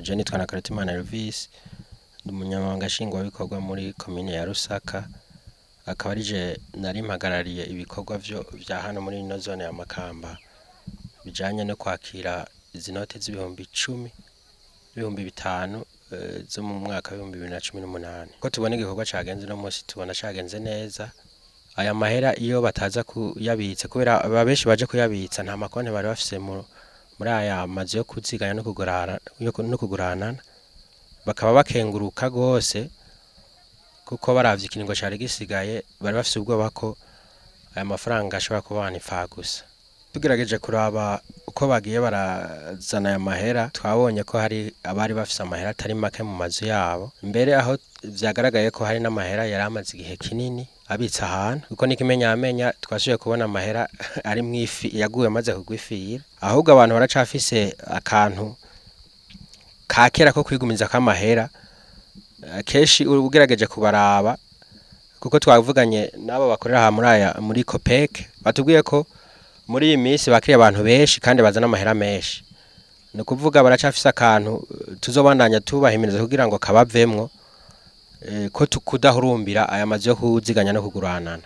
Je nitwa Nakaratimana Elvis, ndi umunyamabanga nshingwabikorwa muri komine ya Rusaka, akaba arije nari mpagarariye ibikorwa vya hano muri ino zone ya Makamba bijanye no kwakira izi note z'ibihumbi 10, ibihumbi 5 zo mu mwaka wa 2018. Ko tubona igikorwa cagenze no munsi tubona cagenze neza. Aya mahera iyo bataza kuyabitsa kubera ababeshi baje kuyabitsa nta makonte bari bafise muri aya mazu yo kuziganya no kugurana bakaba bakenguruka gose kuko baravye ikiringo cari gisigaye bari bafise ubwoba ko aya mafaranga ashobora kubana ipfa gusa. Tugerageje kuraba uko bagiye barazana aya mahera twabonye ko hari abari bafise amahera atari make mu mazu yabo, mbere aho vyagaragaye ko hari n'amahera yari amaze igihe kinini abitsa ahantu kuko n'ikimenyamenya twashoboye kubona amahera ari mwifi yaguye maze kugwifira, ahubwo abantu baracafise akantu kakera ko kwigumiza k'amahera. Keshi ugerageje kubaraba kuko twavuganye nabo bakorera muri Copec batubwiye ko muri iyi minsi bakiriye abantu benshi kandi bazana amahera menshi, no kuvuga baracafise akantu tuzobandanya tubahimiriza kugira ngo kabavemwo ko kudahurumbira aya mazu yo kuziganya no kuguranana.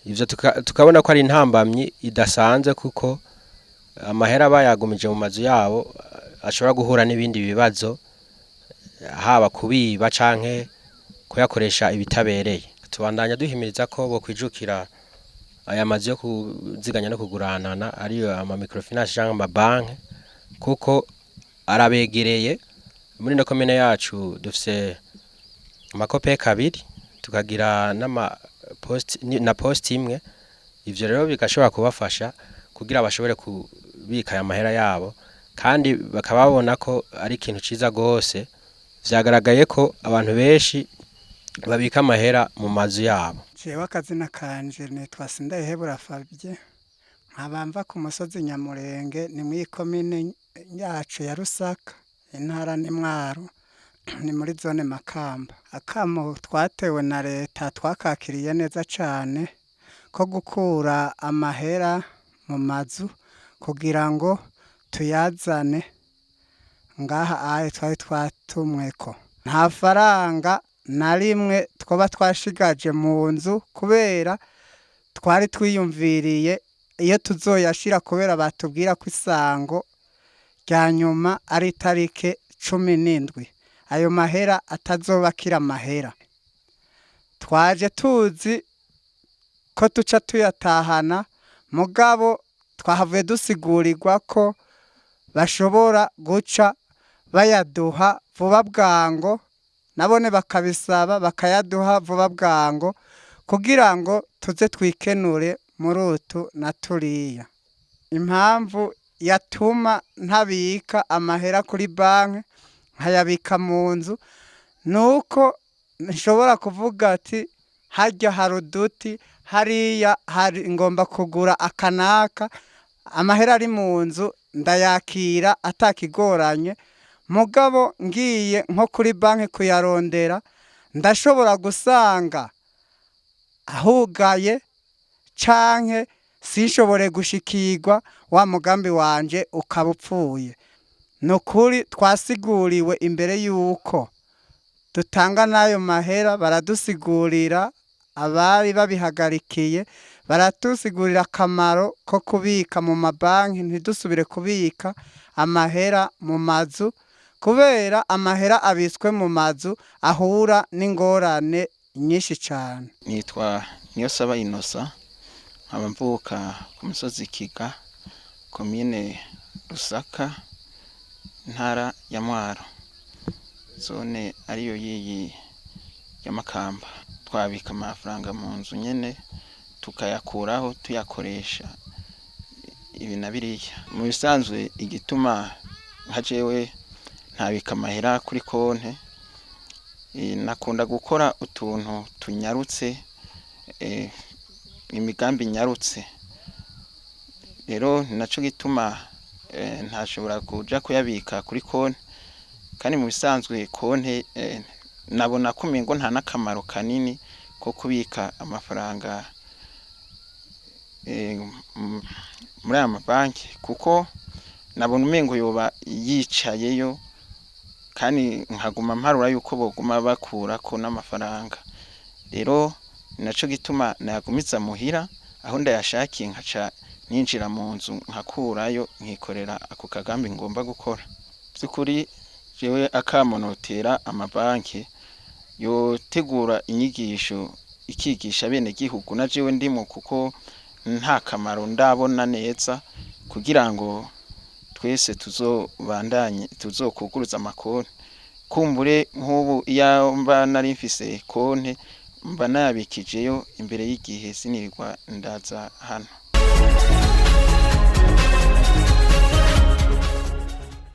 Ivyo tukabona ko ari intambamyi idasanze kuko amahera bayagumije mu mazu yabo ashobora guhura n'ibindi bibazo, haba kubiba canke kuyakoresha ibitabereye. Tubandanya duhimiriza ko bo kwijukira aya mazu yo kuziganya no kuguranana ariyo ama microfinance canke ama banki kuko arabegereye. Muri no komine yacu dufise Copec 2 tukagira na post imwe. Ivyo rero bigashobora kubafasha kugira bashobore kubika aya mahera yabo kandi bakababona ko ari ikintu ciza gose. Vyagaragaye ko abantu benshi babika amahera mu mazu yabo. Jewe akazina kanje nitwa Sindayihebura Fabien, nkabamva ku musozi Nyamurenge ni muri komine yacu ya Rusaka, intara ni Mwaro, ni muri zone Makamba. Akamo twatewe na leta twakakiriye neza cane ko gukura amahera mu mazu kugira ngo tuyazane ngaha aye twari twatumweko. Nta faranga na rimwe twoba twashigaje mu nzu kubera twari twiyumviriye iyo tuzoyashira kubera batubwira ko isango rya nyuma ari tarike 17 ayo mahera atazobakira amahera. Twaje tuzi ko tuca tuyatahana, mugabo twahavuye dusigurirwa ko bashobora guca bayaduha vuba bwango, nabone bakabisaba bakayaduha vuba bwango kugira ngo tuze twikenure muri utu na turiya. Impamvu yatuma ntabika amahera kuri banki nkayabika mu nzu nuko nshobora kuvuga ati harya hari uduti hariya hari ngomba kugura akanaka, amahera ari mu nzu ndayakira atakigoranye, mugabo ngiye nko kuri banki kuyarondera ndashobora gusanga ahugaye canke sinshobore gushikirwa wa mugambi wanje ukabupfuye. Nukuri twasiguriwe imbere yuko dutanga nayo mahera, baradusigurira abari babihagarikiye, baratusigurira akamaro ko kubika mu mabanki ntidusubire kubika amahera mu mazu kubera amahera abitswe mu mazu ahura n'ingorane nyinshi cane. Nitwa Niyosaba Innocent, nkaba mvuka ku musozi Kiga, komine Rusaka, intara ya Mwaro, zone ariyo yiyi ya Makamba. Twabika amafaranga mu nzu nyene tukayakuraho tuyakoresha ibi na biriya. Mu bisanzwe igituma hajewe ntabika amahera kuri konte, nakunda gukora utuntu tunyarutse, imigambi nyarutse. Rero naco gituma ntashobora kuja kuyabika kuri konte, kandi mu bisanzwe konte nabona ko umengo nta nakamaro kanini ko kubika amafaranga muri aya mabanki kuko nabona umengo yoba yicayeyo kandi nkaguma mparura yuko boguma bakurako n'amafaranga. Rero naco gituma nayagumiza muhira aho ndayashakiye nkaca ninjira mu nzu nkakurayo nkikorera ako kagambi ngomba gukora. By'ukuri jewe akamonotera amabanki yotegura inyigisho ikigisha bene gihugu na jewe ndimo, kuko nta kamaro ndabona neza kugira ngo twese tuzokuguruza amakonti. Kumbure nk'ubu iyo mba nari mfise konti mba nayabikijeyo imbere y'igihe sinirirwa ndaza hano.